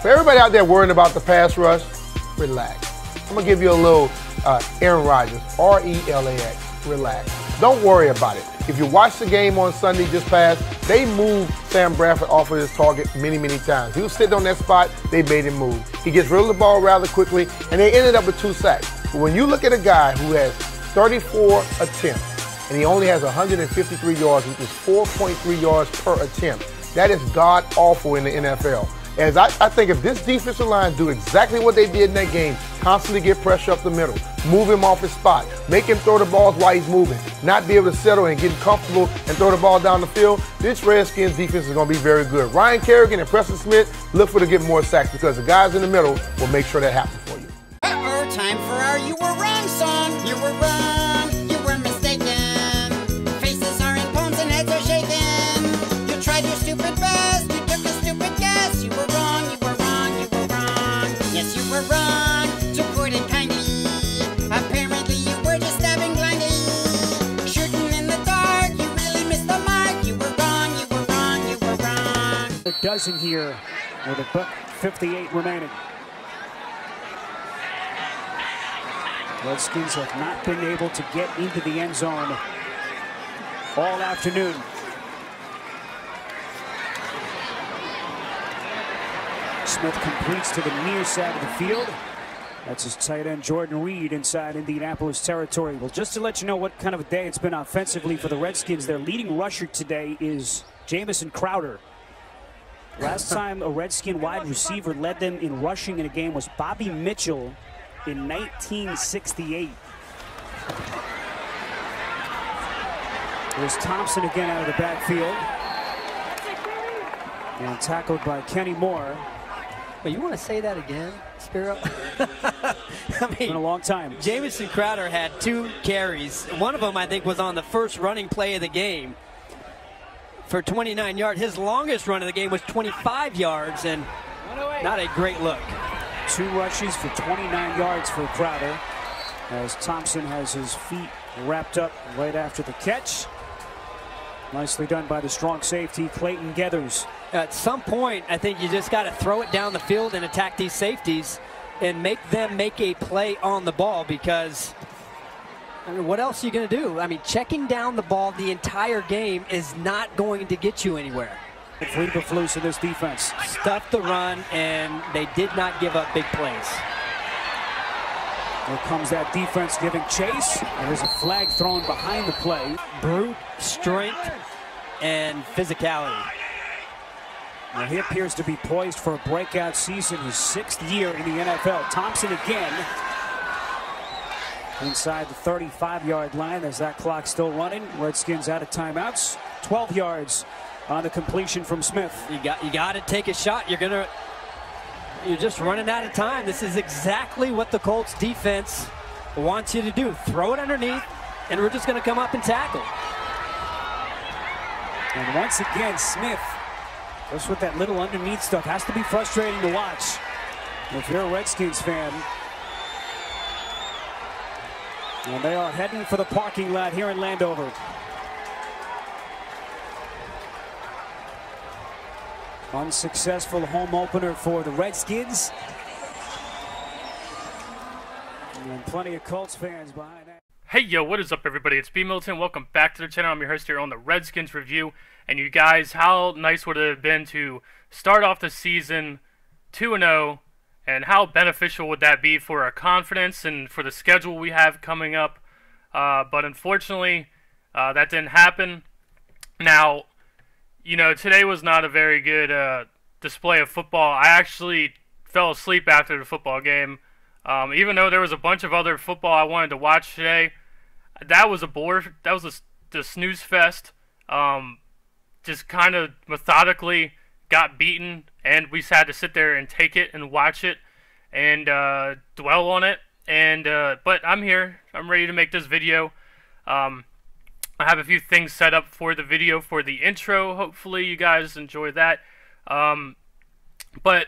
For everybody out there worrying about the pass rush, relax. I'm going to give you a little Aaron Rodgers, R-E-L-A-X, relax. Don't worry about it. If you watch the game on Sunday just past, they moved Sam Bradford off of his target many, many times. He was sitting on that spot, they made him move. He gets rid of the ball rather quickly, and they ended up with 2 sacks. But when you look at a guy who has 34 attempts, and he only has 153 yards, which is 4.3 yards per attempt, that is god-awful in the NFL. As I think if this defensive line do exactly what they did in that game, constantly get pressure up the middle, move him off his spot, make him throw the balls while he's moving, not be able to settle and get comfortable and throw the ball down the field, this Redskins defense is going to be very good. Ryan Kerrigan and Preston Smith look for to get more sacks because the guys in the middle will make sure that happens for you. Time for our You Were Wrong song. You were wrong, you were mistaken. Faces are in palms and heads are shaking. You tried your stupid best, you took a stupid guess. You were wrong, you were wrong, you were wrong. Yes, you were wrong, to put it kindly. Apparently you were just stabbing blindly. Shooting in the dark, you really missed the mark. You were wrong, you were wrong, you were wrong. A dozen here with a buck 58 remaining. Redskins have not been able to get into the end zone all afternoon. Smith completes to the near side of the field. That's his tight end Jordan Reed inside Indianapolis territory. Well, just to let you know what kind of a day it's been offensively for the Redskins, their leading rusher today is Jamison Crowder. Last time a Redskin wide receiver led them in rushing in a game was Bobby Mitchell in 1968. There's Thompson again out of the backfield. And tackled by Kenny Moore. But you want to say that again, Spiro? I mean, it's been a long time. Jamison Crowder had 2 carries. One of them, I think, was on the first running play of the game for 29 yards. His longest run of the game was 25 yards, and not a great look. 2 rushes for 29 yards for Crowder, as Thompson has his feet wrapped up right after the catch. Nicely done by the strong safety, Clayton Geathers. At some point, I think you just got to throw it down the field and attack these safeties and make them make a play on the ball, because I mean, what else are you going to do? I mean, checking down the ball the entire game is not going to get you anywhere. Free Baflus in this defense. Stuffed the run, and they did not give up big plays. Here comes that defense giving chase. There's a flag thrown behind the play. Brute, strength, and physicality. Now he appears to be poised for a breakout season, his 6th year in the NFL. Thompson again inside the 35-yard line as that clock's still running. Redskins out of timeouts. 12 yards on the completion from Smith. You got to take a shot. You're just running out of time. This is exactly what the Colts defense wants you to do. Throw it underneath, and we're just going to come up and tackle. And once again, Smith, just with that little underneath stuff, has to be frustrating to watch if you're a Redskins fan. And they are heading for the parking lot here in Landover. Unsuccessful home opener for the Redskins. And plenty of Colts fans behind that. Hey, yo, what is up, everybody? It's B. Milton. Welcome back to the channel. I'm your host here on the Redskins Review. And you guys, how nice would it have been to start off the season 2-0, and how beneficial would that be for our confidence and for the schedule we have coming up? But unfortunately, that didn't happen. Now, you know, today was not a very good display of football. I actually fell asleep after the football game. Even though there was a bunch of other football I wanted to watch today, that was a bore. That was the snooze fest. Just kind of methodically got beaten, and we just had to sit there and take it and watch it and dwell on it. And but I'm here. I'm ready to make this video. I have a few things set up for the video for the intro. Hopefully you guys enjoy that. But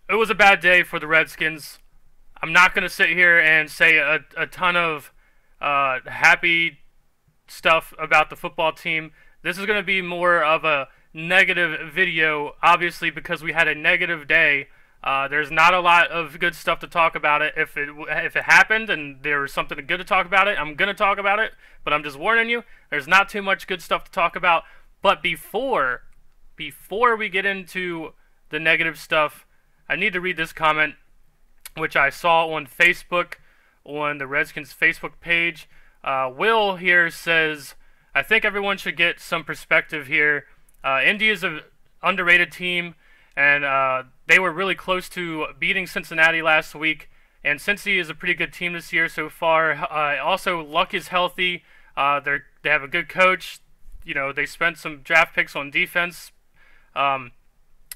it was a bad day for the Redskins. I'm not going to sit here and say a ton of happy stuff about the football team. This is going to be more of a negative video, obviously, because we had a negative day. There's not a lot of good stuff to talk about it. If it happened and there was something good to talk about it, I'm going to talk about it. But I'm just warning you, there's not too much good stuff to talk about. But before we get into the negative stuff, I need to read this comment, which I saw on Facebook, on the Redskins Facebook page. Will here says, I think everyone should get some perspective here. Indy is an underrated team, and they were really close to beating Cincinnati last week. And Cincy is a pretty good team this year so far. Also, Luck is healthy. They have a good coach. You know, they spent some draft picks on defense.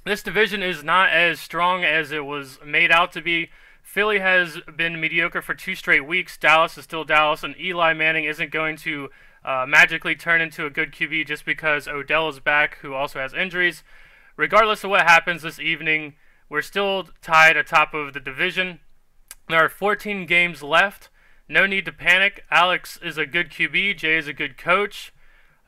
This division is not as strong as it was made out to be. Philly has been mediocre for 2 straight weeks. Dallas is still Dallas, and Eli Manning isn't going to magically turn into a good QB just because Odell is back, who also has injuries. Regardless of what happens this evening, we're still tied atop of the division. There are 14 games left. No need to panic. Alex is a good QB. Jay is a good coach.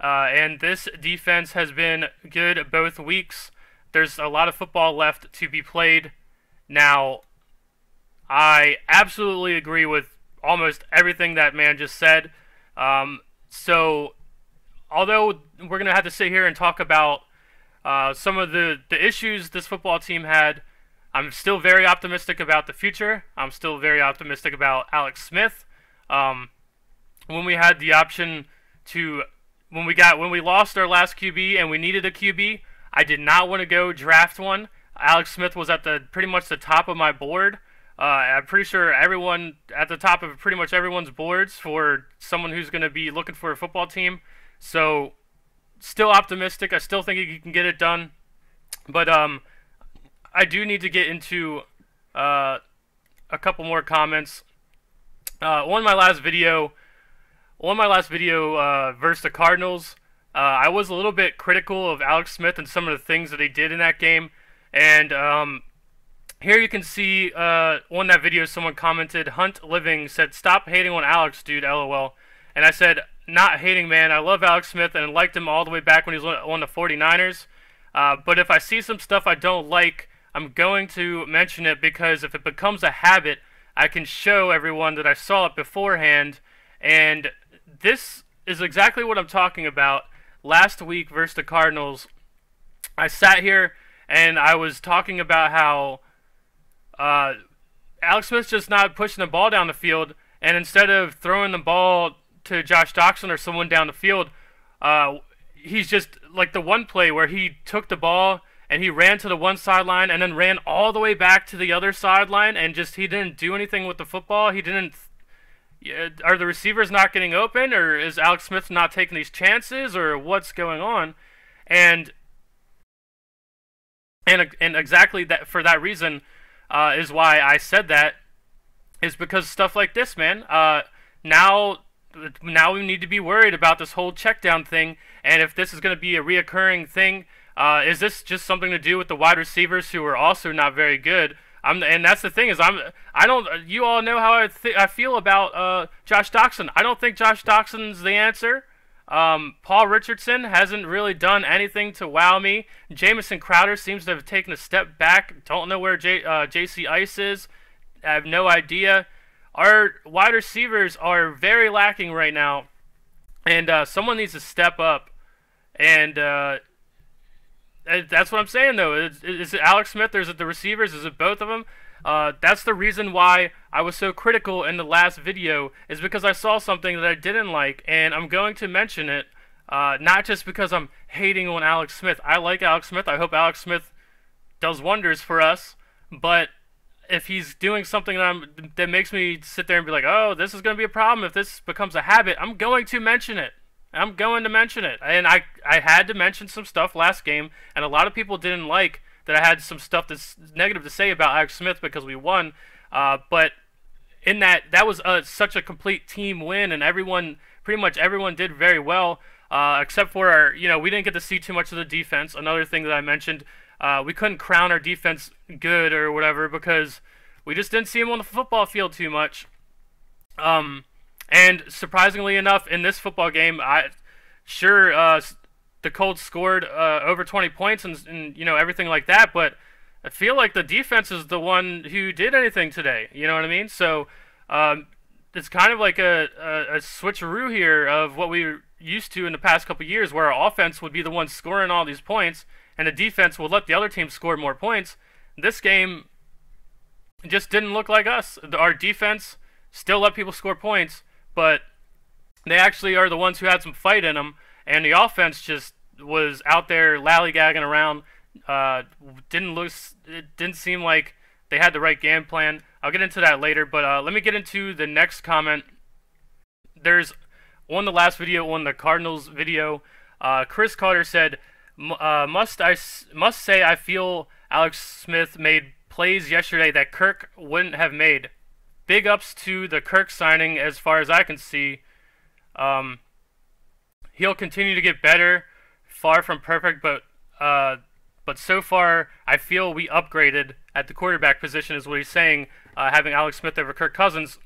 And this defense has been good both weeks. There's a lot of football left to be played. Now, I absolutely agree with almost everything that man just said. So, although we're going to have to sit here and talk about some of the issues this football team had, I'm still very optimistic about the future. I'm still very optimistic about Alex Smith. When we had the option to, when we lost our last QB and we needed a QB, I did not want to go draft one. Alex Smith was at pretty much the top of my board. I'm pretty sure everyone at the top of pretty much everyone's boards for someone who's going to be looking for a football team. So, still optimistic. I still think he can get it done. But I do need to get into a couple more comments. On my last video versus the Cardinals, I was a little bit critical of Alex Smith and some of the things that he did in that game. And here you can see on that video someone commented, Hunt Living said, "Stop hating on Alex, dude, LOL." And I said, not hating, man. I love Alex Smith and I liked him all the way back when he was on the 49ers. But if I see some stuff I don't like, I'm going to mention it, because if it becomes a habit, I can show everyone that I saw it beforehand. And this is exactly what I'm talking about. Last week versus the Cardinals, I sat here and I was talking about how Alex Smith's just not pushing the ball down the field, and instead of throwing the ball to Josh Doctson or someone down the field, he's just like the one play where he took the ball and he ran to the one sideline and then ran all the way back to the other sideline, and just he didn't do anything with the football. He didn't. Are the receivers not getting open, or is Alex Smith not taking these chances, or what's going on? And exactly that, for that reason, is why I said that, is because stuff like this, man. Now we need to be worried about this whole check down thing, and if this is going to be a reoccurring thing, is this just something to do with the wide receivers who are also not very good? And that's the thing, is you all know how I feel about Josh Doctson. I don't think Josh Doxson's the answer. Paul Richardson hasn't really done anything to wow me. Jamison Crowder seems to have taken a step back. Don't know where JC Ice is. I have no idea. Our wide receivers are very lacking right now, and someone needs to step up. And that's what I'm saying, though. Is it Alex Smith, or is it the receivers? Is it both of them? That's the reason why I was so critical in the last video, is because I saw something that I didn't like, and I'm going to mention it, not just because I'm hating on Alex Smith. I like Alex Smith. I hope Alex Smith does wonders for us, but if he's doing something that makes me sit there and be like, oh, this is going to be a problem if this becomes a habit, I'm going to mention it. I'm going to mention it. And I had to mention some stuff last game, and a lot of people didn't like that I had some stuff that's negative to say about Alex Smith because we won. But in that was such a complete team win, and pretty much everyone did very well, except for we didn't get to see too much of the defense. Another thing that I mentioned, we couldn't crown our defense good or whatever because we just didn't see him on the football field too much. And surprisingly enough, in this football game, the Colts scored over 20 points and you know, everything like that, but I feel like the defense is the one who did anything today. You know what I mean? So it's kind of like a switcheroo here of what we were used to in the past couple of years, where our offense would be the one scoring all these points, and the defense will let the other team score more points. This game just didn't look like us. Our defense still let people score points, but they actually are the ones who had some fight in them, and the offense just was out there lollygagging around. It didn't seem like they had the right game plan. I'll get into that later, but let me get into the next comment. There's on the last video, on the Cardinals video, Chris Carter said, must say I feel Alex Smith made plays yesterday that Kirk wouldn't have made. Big ups to the Kirk signing as far as I can see. He'll continue to get better, far from perfect, but so far I feel we upgraded at the quarterback position is what he's saying, having Alex Smith over Kirk Cousins.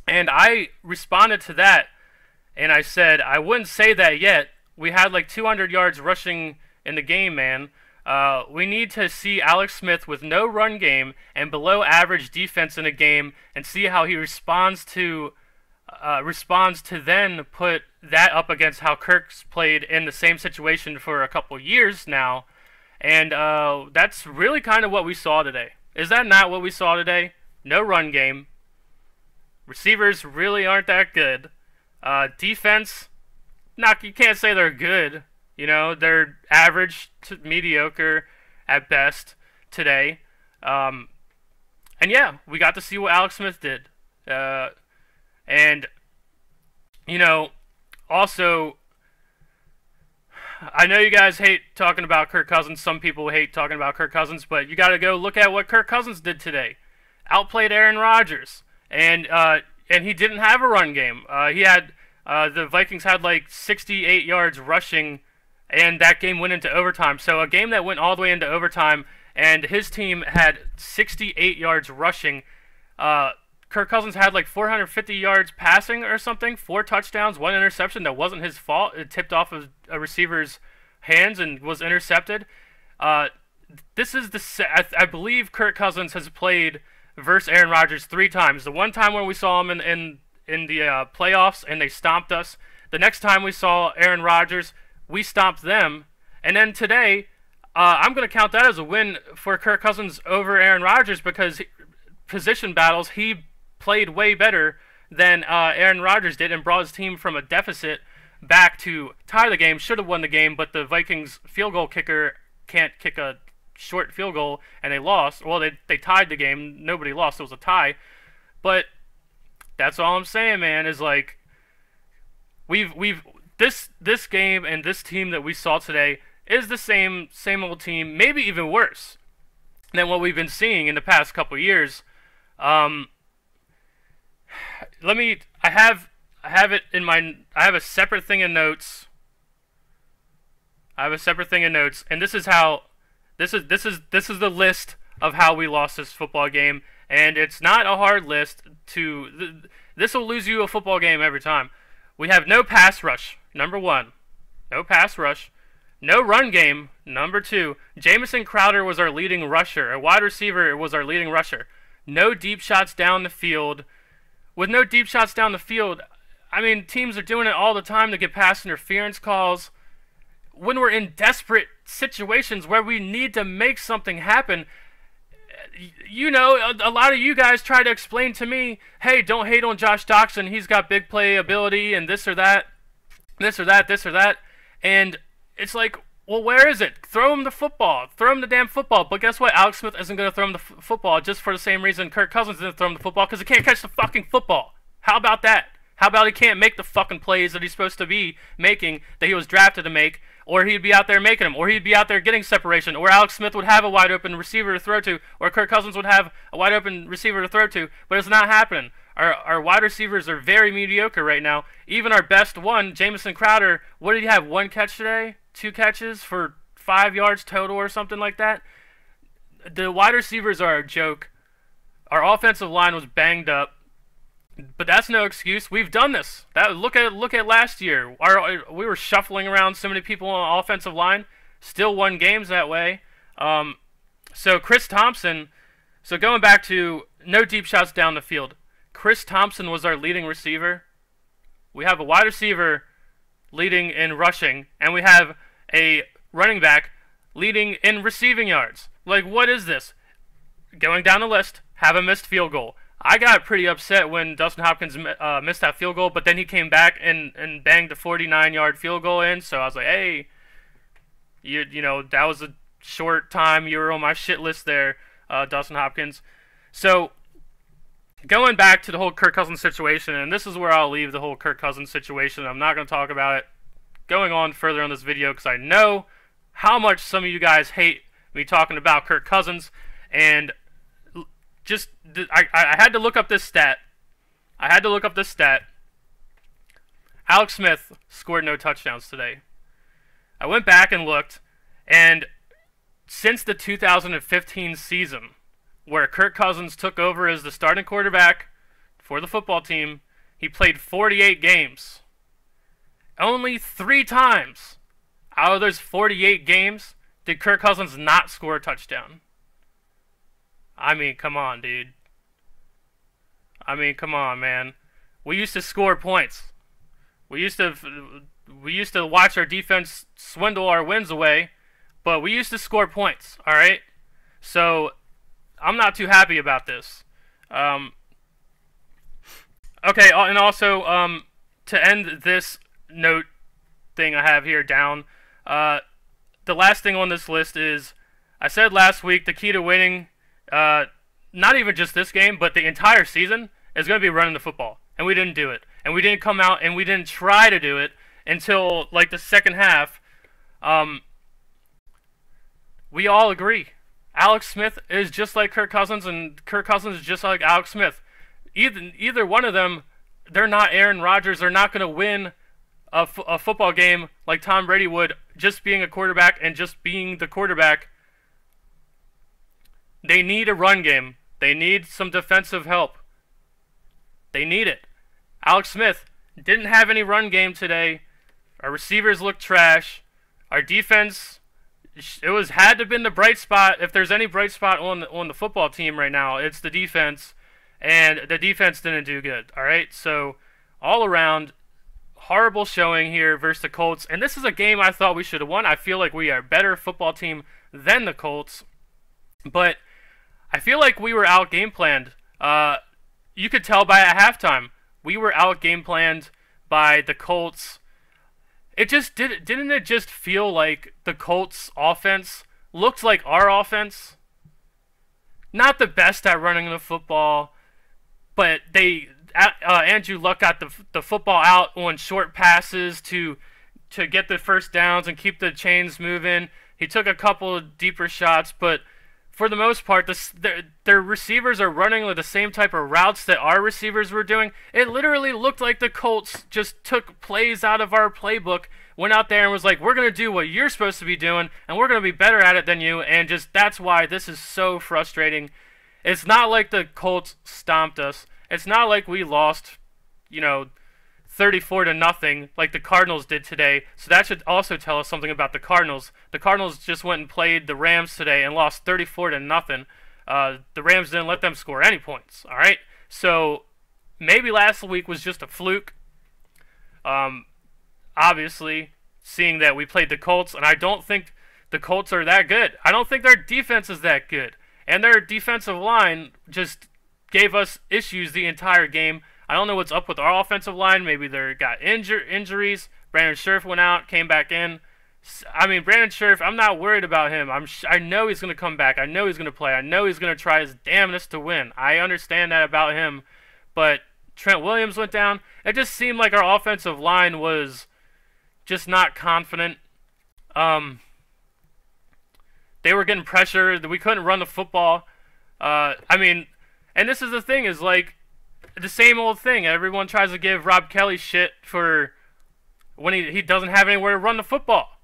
And I responded to that, and I said, I wouldn't say that yet. We had like 200 yards rushing in the game, man. We need to see Alex Smith with no run game and below average defense in a game and see how he responds to then put that up against how Kirk's played in the same situation for a couple years now. And that's really kind of what we saw today. Is that not what we saw today? No run game. Receivers really aren't that good. Defense, you can't say they're good. You know, they're average to mediocre at best today. And yeah, we got to see what Alex Smith did. And, you know, also, I know you guys hate talking about Kirk Cousins. Some people hate talking about Kirk Cousins, but you got to go look at what Kirk Cousins did today. Outplayed Aaron Rodgers, and he didn't have a run game. The Vikings had like 68 yards rushing, and that game went into overtime. So a game that went all the way into overtime, and his team had 68 yards rushing. Kirk Cousins had like 450 yards passing or something, 4 touchdowns, 1 interception that wasn't his fault. It tipped off of a receiver's hands and was intercepted. This is I believe Kirk Cousins has played versus Aaron Rodgers 3 times. The one time when we saw him in the playoffs and they stomped us. The next time we saw Aaron Rodgers, we stomped them. And then today, I'm going to count that as a win for Kirk Cousins over Aaron Rodgers, because position battles, he played way better than Aaron Rodgers did and brought his team from a deficit back to tie the game. Should have won the game, but the Vikings field goal kicker can't kick a short field goal, and they lost. Well, they tied the game. Nobody lost. It was a tie. But that's all I'm saying, man, is like this game and this team that we saw today is the same old team, maybe even worse than what we've been seeing in the past couple years. I have a separate thing in notes. And this is the list of how we lost this football game, and it's not a hard list this will lose you a football game every time. We have no pass rush, number 1. No pass rush. No run game, number 2. Jamison Crowder was our leading rusher. A wide receiver was our leading rusher. No deep shots down the field. With no deep shots down the field, I mean, teams are doing it all the time to get pass interference calls. When we're in desperate situations where we need to make something happen, you know, a lot of you guys try to explain to me, hey, don't hate on Josh Doxson. He's got big play ability and this or that. And it's like, well, where is it? Throw him the football. Throw him the damn football. But guess what? Alex Smith isn't going to throw him the football just for the same reason Kirk Cousins didn't throw him the football, because he can't catch the fucking football. How about that? How about he can't make the fucking plays that he's supposed to be making, that he was drafted to make, or he'd be out there making them, or he'd be out there getting separation, or Alex Smith would have a wide open receiver to throw to, or Kirk Cousins would have a wide open receiver to throw to, but it's not happening. Our wide receivers are very mediocre right now. Even our best one, Jamison Crowder, what did he have, 1 catch today? 2 catches for 5 yards total or something like that? The wide receivers are a joke. Our offensive line was banged up. But that's no excuse. We've done this. Look at last year. We were shuffling around so many people on the offensive line. Still won games that way. So Chris Thompson. So going back to no deep shots down the field. Chris Thompson was our leading receiver. We have a wide receiver leading in rushing, and we have a running back leading in receiving yards. Like, what is this? Going down the list, have a missed field goal. I got pretty upset when Dustin Hopkins missed that field goal, but then he came back and banged a 49-yard field goal in, so I was like, hey, you know, that was a short time. You were on my shit list there, Dustin Hopkins. So, going back to the whole Kirk Cousins situation, and this is where I'll leave the whole Kirk Cousins situation. I'm not going to talk about it going on further on this video because I know how much some of you guys hate me talking about Kirk Cousins, and just I had to look up this stat. Alex Smith scored no touchdowns today. I went back and looked, and since the 2015 season, where Kirk Cousins took over as the starting quarterback for the football team, he played 48 games. Only 3 times out of those 48 games did Kirk Cousins not score a touchdown. I mean, come on, dude. I mean, come on, man. We used to score points. We used to watch our defense swindle our wins away, but we used to score points, all right? So I'm not too happy about this. Okay, and also to end this note thing I have here down, the last thing on this list is, I said last week the key to winning, not even just this game, but the entire season, is going to be running the football. And we didn't do it. And we didn't come out and we didn't try to do it until like the second half. We all agree. Alex Smith is just like Kirk Cousins, and Kirk Cousins is just like Alex Smith. Either one of them, they're not Aaron Rodgers. They're not going to win a football game like Tom Brady would, just being a quarterback and just being the quarterback. They need a run game. They need some defensive help. They need it. Alex Smith didn't have any run game today. Our receivers looked trash. Our defense, had to have been the bright spot. If there's any bright spot on the football team right now, it's the defense, and the defense didn't do good. All right, so all around, horrible showing here versus the Colts, and this is a game I thought we should have won. I feel like we are a better football team than the Colts, but I feel like we were out game planned. You could tell by at halftime we were out game planned by the Colts. It just didn't it just feel like the Colts offense looked like our offense? Not the best at running the football, but Andrew Luck got the football out on short passes to get the first downs and keep the chains moving. He took a couple of deeper shots, but for the most part, their receivers are running with the same type of routes that our receivers were doing. It literally looked like the Colts just took plays out of our playbook, went out there and was like, we're going to do what you're supposed to be doing, and we're going to be better at it than you, and just that's why this is so frustrating. It's not like the Colts stomped us. It's not like we lost, 34-0 like the Cardinals did today. So that should also tell us something about the Cardinals. The Cardinals just went and played the Rams today and lost 34-0. The Rams didn't let them score any points. All right, so maybe last week was just a fluke. Obviously, seeing that we played the Colts, and I don't think the Colts are that good. I don't think their defense is that good, and their defensive line just gave us issues the entire game. I don't know what's up with our offensive line. Maybe they got injuries. Brandon Scherf went out, came back in. I mean, Brandon Scherf, I'm not worried about him. I know he's going to come back. I know he's going to play. I know he's going to try his damnedest to win. I understand that about him. But Trent Williams went down. It just seemed like our offensive line was just not confident. They were getting pressure. We couldn't run the football. And this is the thing, is like, the same old thing. Everyone tries to give Rob Kelly shit for when he doesn't have anywhere to run the football.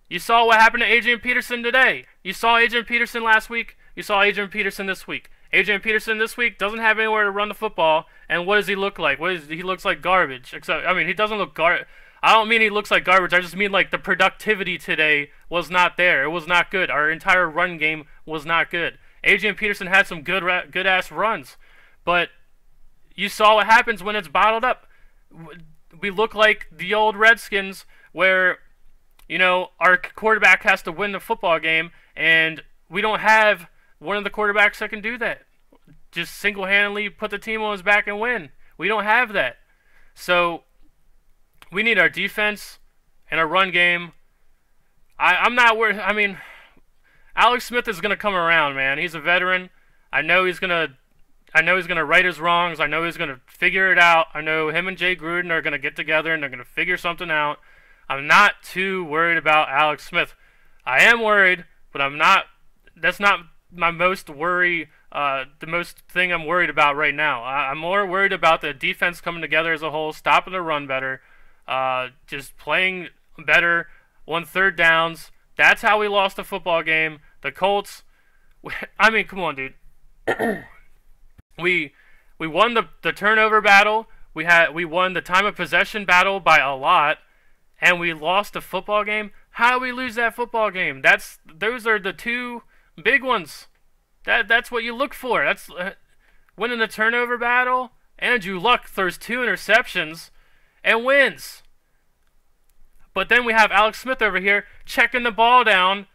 You saw what happened to Adrian Peterson today. You saw Adrian Peterson last week. You saw Adrian Peterson this week. Adrian Peterson this week doesn't have anywhere to run the football, and what does he look like? He looks like garbage. Except, I mean, he doesn't look I don't mean he looks like garbage. I just mean like the productivity today was not there. It was not good. Our entire run game was not good. Adrian Peterson had some good ass runs, but you saw what happens when it's bottled up. We look like the old Redskins where, you know, our quarterback has to win the football game, and we don't have one of the quarterbacks that can do that. Just single-handedly put the team on his back and win. We don't have that. So we need our defense and our run game. I'm not worried. I mean, Alex Smith is going to come around, man. He's a veteran. I know he's going to right his wrongs. I know he's going to figure it out. I know him and Jay Gruden are going to get together and they're going to figure something out. I'm not too worried about Alex Smith. I am worried, but I'm not. That's not my most worry. The most thing I'm worried about right now. I'm more worried about the defense coming together as a whole, stopping the run better, just playing better on third downs. That's how we lost the football game. The Colts. I mean, come on, dude. We won the turnover battle. We won the time of possession battle by a lot, and we lost the football game. How do we lose that football game? Those are the two big ones. That's what you look for. That's winning the turnover battle. Andrew Luck throws 2 interceptions and wins. But then we have Alex Smith over here checking the ball down,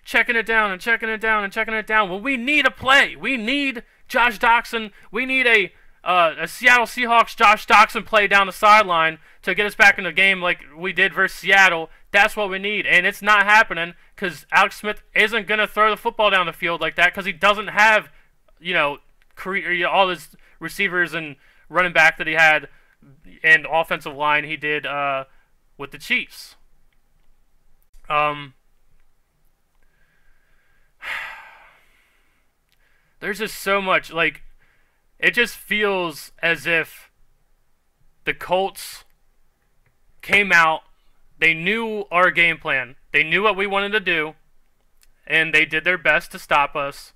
checking it down and checking it down and checking it down. Well, we need a play. We need Josh Doxson. We need a Seattle Seahawks Josh Doxson play down the sideline to get us back in the game like we did versus Seattle. That's what we need, and it's not happening because Alex Smith isn't going to throw the football down the field like that because he doesn't have, all his receivers and running back that he had and offensive line he did with the Chiefs. There's just so much, it just feels as if the Colts came out, they knew our game plan. They knew what we wanted to do, and they did their best to stop us.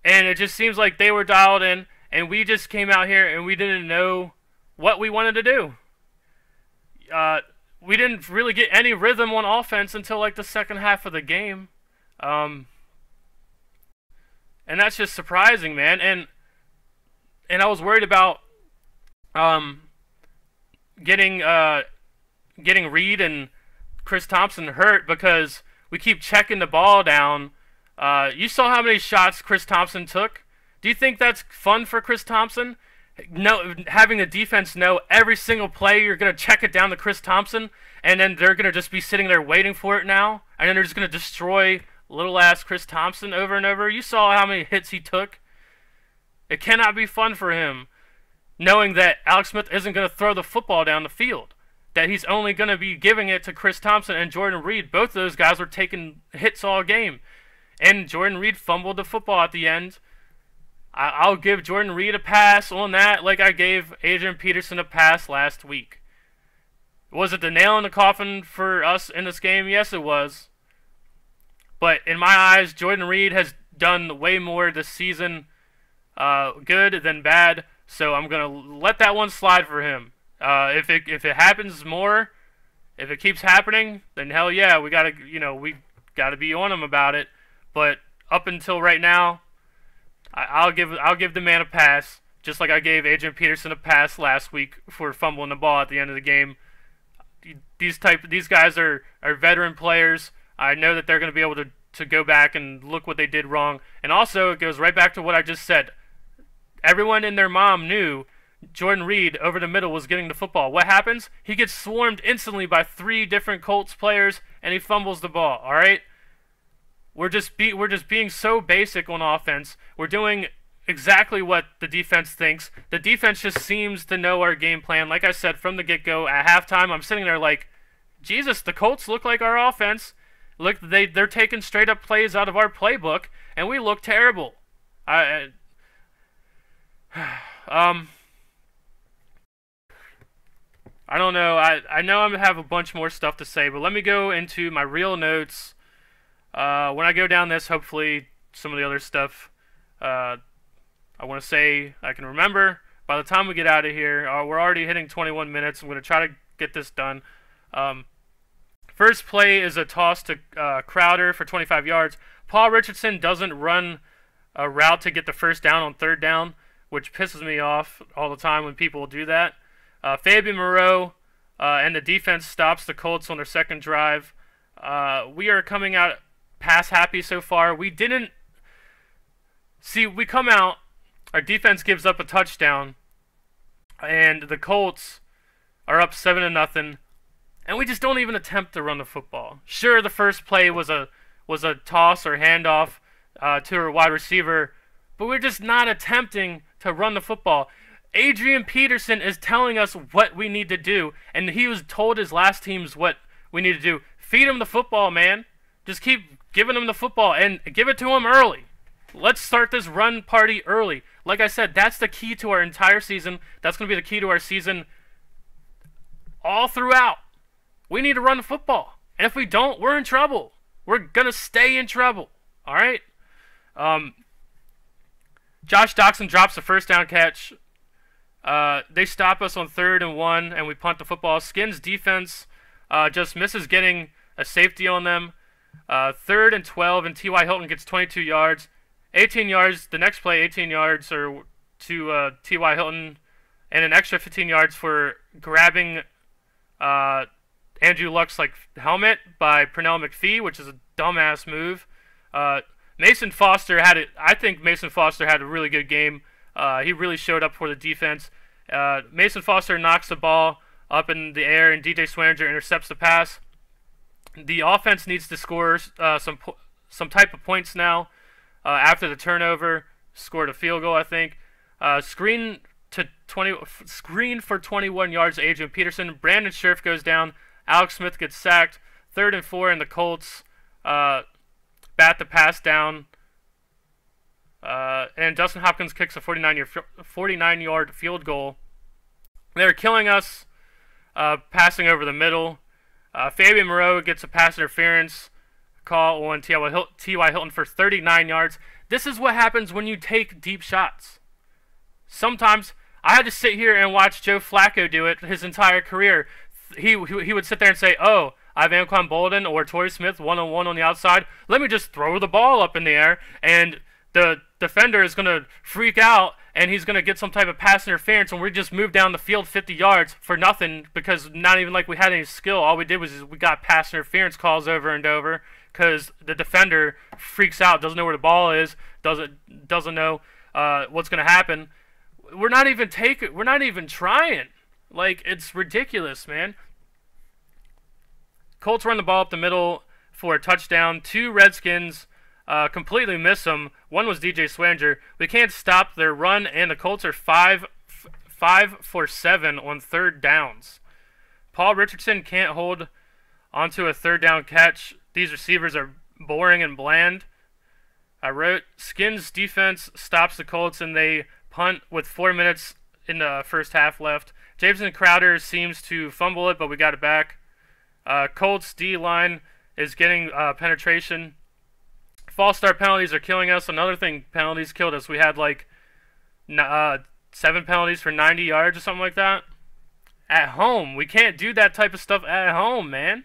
And it just seems like they were dialed in, and we just came out here and we didn't know what we wanted to do. We didn't really get any rhythm on offense until the second half of the game. And that's just surprising, man. And I was worried about getting Reed and Chris Thompson hurt because we keep checking the ball down. You saw how many shots Chris Thompson took. Do you think that's fun for Chris Thompson? No, having the defense know every single play you're going to check it down to Chris Thompson, and then they're going to just be sitting there waiting for it now, and then they're just going to destroy little-ass Chris Thompson over and over. You saw how many hits he took. It cannot be fun for him knowing that Alex Smith isn't going to throw the football down the field, that he's only going to be giving it to Chris Thompson and Jordan Reed. Both of those guys were taking hits all game, and Jordan Reed fumbled the football at the end. I'll give Jordan Reed a pass on that like I gave Adrian Peterson a pass last week. Was it the nail in the coffin for us in this game? Yes, it was. But in my eyes, Jordan Reed has done way more this season good than bad, so I'm going to let that one slide for him. If it happens more, if it keeps happening, then hell yeah, we got to be on him about it. But up until right now, I'll give the man a pass, just like I gave Adrian Peterson a pass last week for fumbling the ball at the end of the game. These guys are veteran players. I know that they're going to be able to go back and look what they did wrong. And also, it goes right back to what I just said. Everyone and their mom knew Jordan Reed over the middle was getting the football. What happens? He gets swarmed instantly by 3 different Colts players, and he fumbles the ball. All right. We're just being so basic on offense. We're doing exactly what the defense thinks. The defense just seems to know our game plan. Like I said from the get-go, at halftime, I'm sitting there like, Jesus, the Colts look like our offense. Look, they're taking straight up plays out of our playbook, and we look terrible. I don't know. I know I'm gonna have a bunch more stuff to say, but let me go into my real notes. When I go down this, hopefully some of the other stuff I want to say I can remember. By the time we get out of here, we're already hitting 21 minutes. I'm going to try to get this done. First play is a toss to Crowder for 25 yards. Paul Richardson doesn't run a route to get the first down on third down, which pisses me off all the time when people do that. Fabian Moreau and the defense stops the Colts on their second drive. We are coming out pass happy so far. We come out, our defense gives up a touchdown, and the Colts are up 7-0, and we just don't even attempt to run the football. Sure, the first play was a toss or handoff to a wide receiver, but we're just not attempting to run the football. Adrian Peterson is telling us what we need to do, and he was told his last teams what we need to do. Feed him the football, man. Just keep giving him the football and give it to him early. Let's start this run party early. Like I said, that's the key to our entire season. That's going to be the key to our season all throughout. We need to run the football. And if we don't, we're in trouble. We're going to stay in trouble. All right? Josh Doxson drops the first down catch. They stop us on 3rd and 1, and we punt the football. Skins defense just misses getting a safety on them. 3rd and 12, and T.Y. Hilton gets 22 yards. 18 yards, the next play, 18 yards to T.Y. Hilton, and an extra 15 yards for grabbing Andrew Luck's helmet by Pernell McPhee, which is a dumbass move. Mason Foster I think Mason Foster had a really good game. He really showed up for the defense. Mason Foster knocks the ball up in the air, and DJ Swearinger intercepts the pass. The offense needs to score some type of points now. After the turnover, scored a field goal, I think. Screen for 21 yards to Adrian Peterson. Brandon Scherf goes down. Alex Smith gets sacked. 3rd and 4, and the Colts bat the pass down. And Dustin Hopkins kicks a 49-yard field goal. They're killing us, passing over the middle. Fabian Moreau gets a pass interference call on T.Y. Hilton for 39 yards. This is what happens when you take deep shots. Sometimes I had to sit here and watch Joe Flacco do it his entire career. He would sit there and say, oh, I have Anquan Bolden or Torrey Smith one-on-one on the outside. Let me just throw the ball up in the air, and the defender is going to freak out, and he's going to get some type of pass interference, and we just moved down the field 50 yards for nothing because not even like we had any skill. All we did was we got pass interference calls over and over because the defender freaks out, doesn't know where the ball is, doesn't know what's going to happen. We're not even trying. Like, it's ridiculous, man. Colts run the ball up the middle for a touchdown. 2 Redskins completely miss them. One was DJ Swearinger. We can't stop their run, and the Colts are 5 for 7 on 3rd downs. Paul Richardson can't hold onto a 3rd down catch. These receivers are boring and bland. I wrote, Skins defense stops the Colts, and they punt with 4 minutes in the first half left. Jameson Crowder seems to fumble it, but we got it back. Colts D-line is getting penetration. False start penalties are killing us. Another thing, penalties killed us. We had 7 penalties for 90 yards or something like that. At home. We can't do that type of stuff at home, man.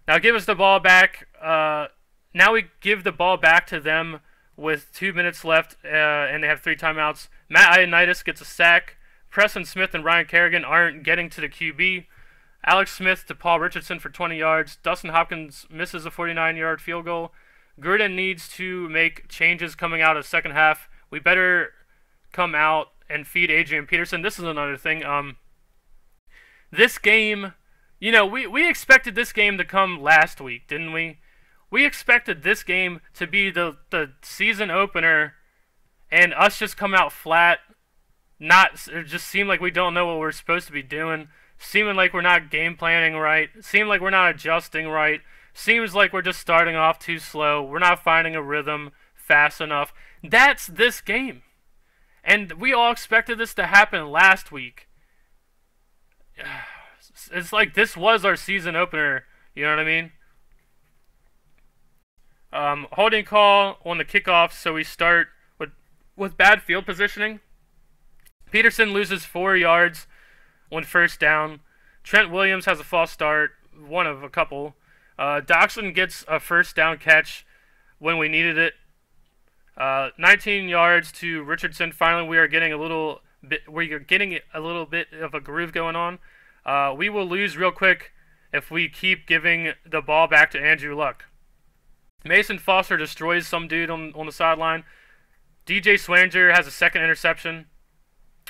Now give us the ball back. Now we give the ball back to them with 2 minutes left, and they have 3 timeouts. Matt Ioannidis gets a sack. Preston Smith and Ryan Kerrigan aren't getting to the QB. Alex Smith to Paul Richardson for 20 yards. Dustin Hopkins misses a 49-yard field goal. Gruden needs to make changes coming out of the second half. We better come out and feed Adrian Peterson. This is another thing. This game, we expected this game to come last week, didn't we? We expected this game to be the season opener and us just come out flat. It just seemed like we don't know what we're supposed to be doing. Seeming like we're not game planning right. Seeming like we're not adjusting right. Seems like we're just starting off too slow. We're not finding a rhythm fast enough. That's this game. And we all expected this to happen last week. It's like this was our season opener. You know what I mean? Holding call on the kickoff, so we start with bad field positioning. Peterson loses 4 yards on first down. Trent Williams has a false start, one of a couple. Doxson gets a first down catch when we needed it. 19 yards to Richardson. Finally, we are getting a little bit of a groove going on. We will lose real quick if we keep giving the ball back to Andrew Luck. Mason Foster destroys some dude on the sideline. DJ Swanger has a second interception,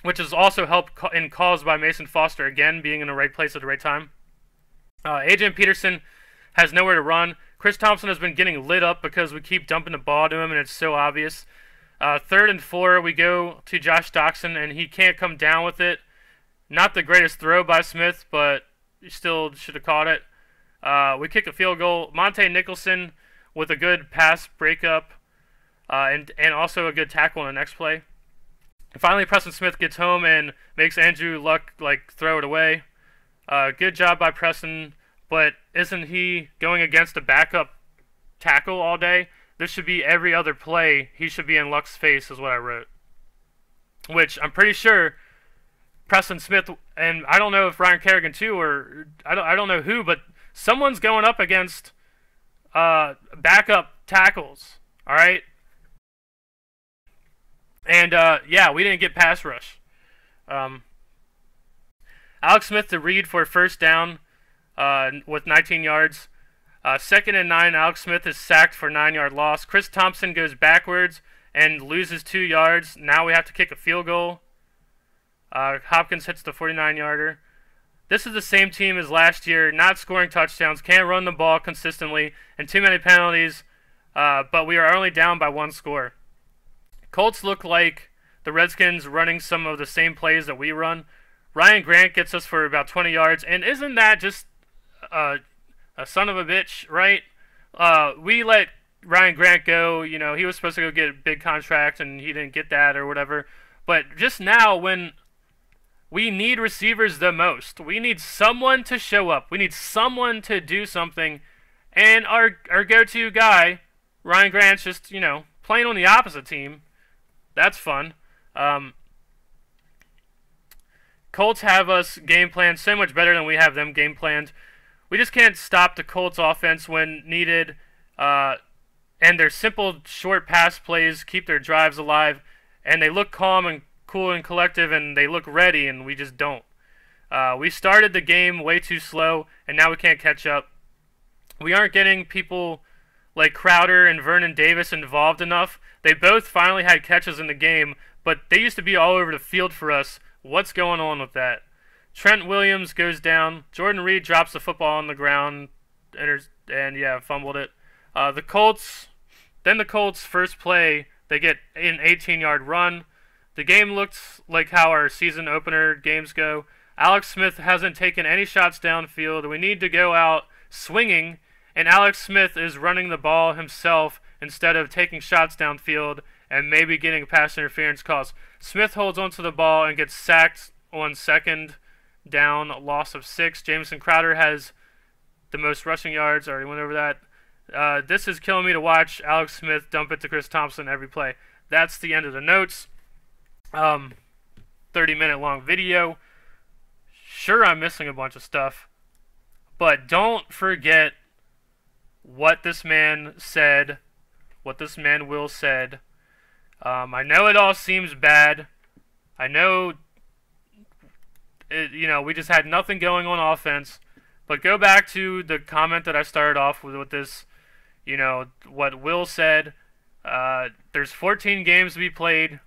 which is also helped in caused by Mason Foster again being in the right place at the right time. Adrian Peterson has nowhere to run. Chris Thompson has been getting lit up because we keep dumping the ball to him, and it's so obvious. 3rd and 4, we go to Josh Doxson, and he can't come down with it. Not the greatest throw by Smith, but he still should have caught it. We kick a field goal. Monte Nicholson with a good pass breakup, and also a good tackle on the next play. And finally, Preston Smith gets home and makes Andrew Luck throw it away. Good job by Preston, but isn't he going against a backup tackle all day? This should be every other play. He should be in Luck's face, is what I wrote. Which I'm pretty sure Preston Smith, and I don't know if Ryan Kerrigan too, or I don't know who, but someone's going up against backup tackles. All right. And yeah, we didn't get pass rush. Alex Smith to Reed for a first down with 19 yards. 2nd and 9, Alex Smith is sacked for a 9-yard loss. Chris Thompson goes backwards and loses 2 yards. Now we have to kick a field goal. Hopkins hits the 49-yarder. This is the same team as last year, not scoring touchdowns, can't run the ball consistently, and too many penalties, but we are only down by 1 score. Colts look like the Redskins running some of the same plays that we run. Ryan Grant gets us for about 20 yards, and isn't that just a son of a bitch, right? We let Ryan Grant go. You know, he was supposed to go get a big contract, and he didn't get that or whatever. But just now, when we need receivers the most, we need someone to show up. We need someone to do something, and our go-to guy, Ryan Grant's just, you know, playing on the opposite team. That's fun. Colts have us game planned so much better than we have them game planned. We just can't stop the Colts offense when needed, and their simple short pass plays keep their drives alive, and they look calm and cool and collective, and they look ready, and we just don't. We started the game way too slow, and now we can't catch up. We aren't getting people like Crowder and Vernon Davis involved enough. They both finally had catches in the game, but they used to be all over the field for us. What's going on with that? Trent Williams goes down. Jordan Reed drops the football on the ground and yeah, fumbled it. The Colts first play, they get an 18-yard run. The game looks like how our season opener games go. Alex Smith hasn't taken any shots downfield. We need to go out swinging, and Alex Smith is running the ball himself instead of taking shots downfield and maybe getting pass interference calls. Smith holds onto the ball and gets sacked on 2nd down, a loss of 6. Jamison Crowder has the most rushing yards. Already went over that. This is killing me to watch Alex Smith dump it to Chris Thompson every play. That's the end of the notes. 30-minute long video. Sure, I'm missing a bunch of stuff, but don't forget what this man said, what this man Will said. I know it all seems bad. I know, we just had nothing going on offense. But go back to the comment that I started off with this, what Will said. There's 14 games to be played.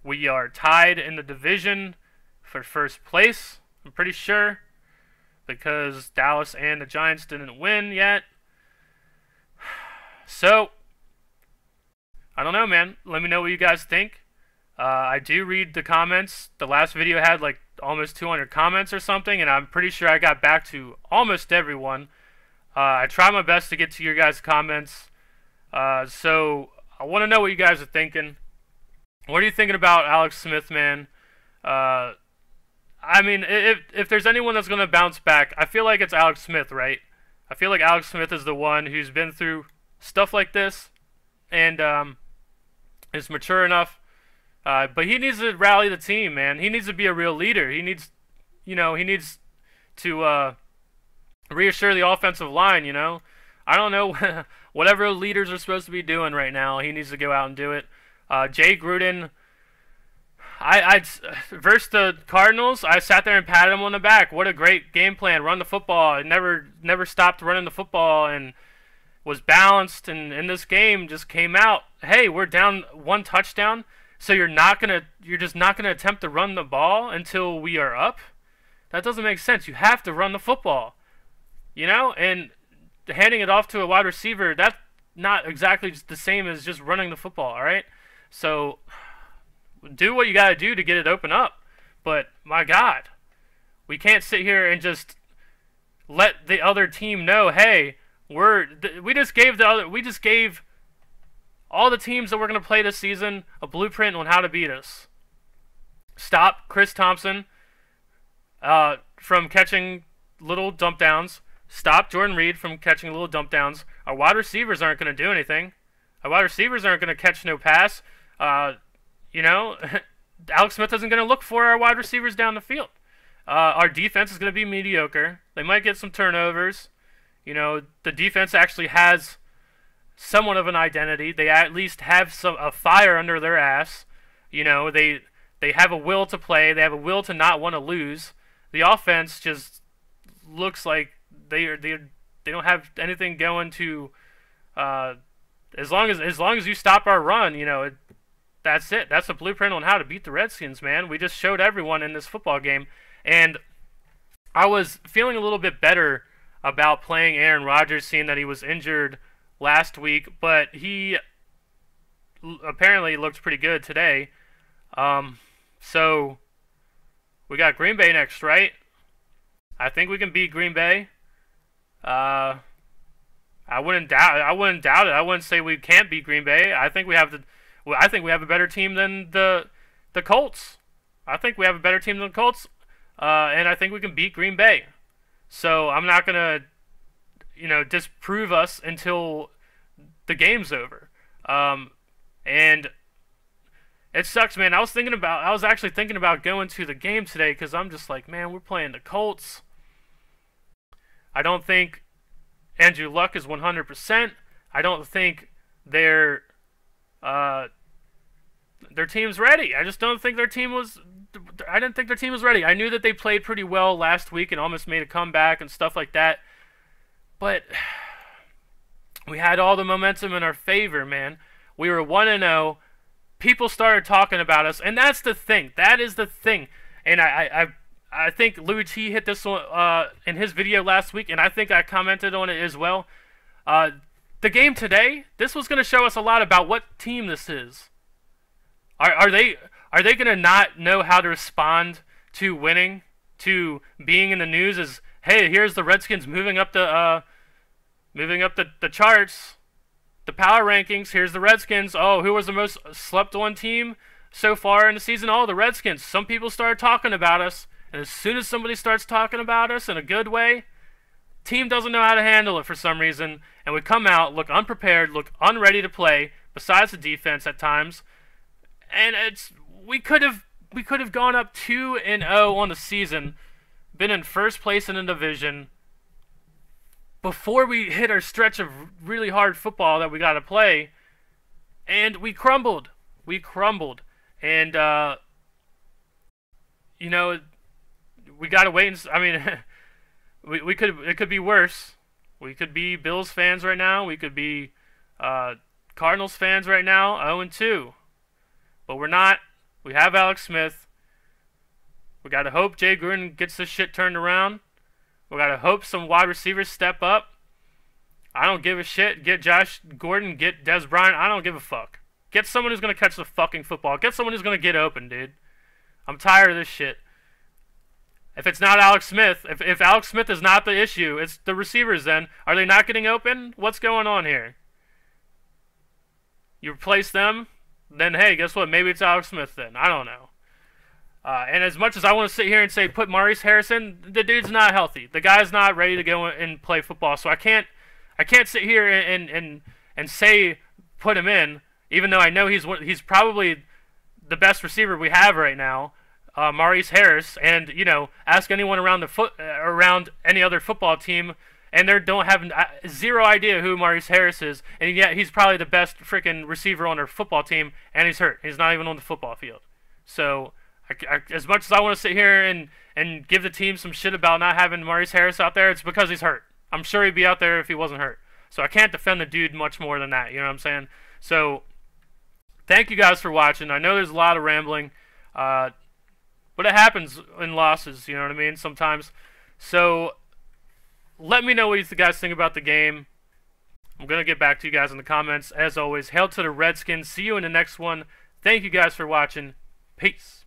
We are tied in the division for first place, I'm pretty sure, because Dallas and the Giants didn't win yet. So, I don't know, man. Let me know what you guys think. I do read the comments. The last video had like almost 200 comments or something, and I'm pretty sure I got back to almost everyone. I try my best to get to your guys' comments. So I want to know what you guys are thinking. What are you thinking about Alex Smith, man? I mean, if there's anyone that's going to bounce back, I feel like it's Alex Smith, right? I feel like Alex Smith is the one who's been through stuff like this, and is mature enough. But he needs to rally the team, man. He needs to be a real leader. He needs to reassure the offensive line, I don't know whatever leaders are supposed to be doing right now. He needs to go out and do it. Jay Gruden, I versus the Cardinals, I sat there and patted him on the back. What a great game plan. Run the football. It never stopped running the football and was balanced, and in this game just came out, hey, we're down 1 touchdown, so you're just not gonna attempt to run the ball until we are up? That doesn't make sense. You have to run the football. And handing it off to a wide receiver, that's not exactly the same as just running the football, all right? So do what you got to do to get it open up. But my God, we can't sit here and just let the other team know, hey, we just gave all the teams that we're going to play this season a blueprint on how to beat us. Stop Chris Thompson from catching little dump downs. Stop Jordan Reed from catching little dump downs. Our wide receivers aren't going to do anything. Our wide receivers aren't going to catch no pass. Alex Smith isn't going to look for our wide receivers down the field. Our defense is going to be mediocre. They might get some turnovers. The defense actually has somewhat of an identity. They at least have a fire under their ass. They have a will to play. They have a will to not want to lose. The offense just looks like they don't have anything going to. As long as you stop our run, that's it. That's the blueprint on how to beat the Redskins, man. We just showed everyone in this football game, and I was feeling a little bit better about playing Aaron Rodgers, seeing that he was injured last week, but he apparently looked pretty good today. So we got Green Bay next, right? I think we can beat Green Bay. I wouldn't doubt it. I wouldn't say we can't beat Green Bay. I think we have a better team than the Colts. I think we have a better team than the Colts, and I think we can beat Green Bay. So I'm not gonna, disprove us until the game's over. And it sucks, man. I was actually thinking about going to the game today because I'm just like, man, we're playing the Colts. I don't think Andrew Luck is 100%. I don't think their team's ready. I just don't think their team was. I didn't think their team was ready. I knew that they played pretty well last week and almost made a comeback and stuff like that. But we had all the momentum in our favor, man. We were 1-0. People started talking about us, and that's the thing. That is the thing. And I think Louis T hit this one in his video last week, and I think I commented on it as well. The game today, this was going to show us a lot about what team this is. Are they going to not know how to respond to winning, to being in the news as, hey, here's the Redskins moving up the charts, the power rankings. Here's the Redskins. Oh, who was the most slept-on team so far in the season? Oh, the Redskins. Some people started talking about us, and as soon as somebody starts talking about us in a good way, team doesn't know how to handle it for some reason, and we come out, look unprepared, look unready to play, besides the defense at times, and we could have gone up 2-0 on the season, been in first place in the division, before we hit our stretch of really hard football that we got to play, and we crumbled. And we got to wait. We could. It could be worse. We could be Bills fans right now. We could be Cardinals fans right now, 0-2. But we're not. We have Alex Smith. We got to hope Jay Gruden gets this shit turned around. We got to hope some wide receivers step up. I don't give a shit. Get Josh Gordon. Get Des Bryant. I don't give a fuck. Get someone who's going to catch the fucking football. Get someone who's going to get open, dude. I'm tired of this shit. If it's not Alex Smith, if Alex Smith is not the issue, it's the receivers then. Are they not getting open? What's going on here? You replace them, then hey, guess what? Maybe it's Alex Smith then. I don't know. And as much as I want to sit here and say put Maurice Harrison, the dude's not healthy. The guy's not ready to go and play football. So I can't sit here and say put him in. even though I know he's probably the best receiver we have right now, Maurice Harris. And ask anyone around around any other football team, and they don't have zero idea who Maurice Harris is, and yet he's probably the best freaking receiver on their football team, and he's hurt. He's not even on the football field. So, as much as I want to sit here and give the team some shit about not having Maurice Harris out there, it's because he's hurt. I'm sure he'd be out there if he wasn't hurt. So I can't defend the dude much more than that. You know what I'm saying? So, thank you guys for watching. I know there's a lot of rambling, but it happens in losses, you know what I mean, sometimes. So, let me know what you guys think about the game. I'm going to get back to you guys in the comments. As always, hail to the Redskins. See you in the next one. Thank you guys for watching. Peace.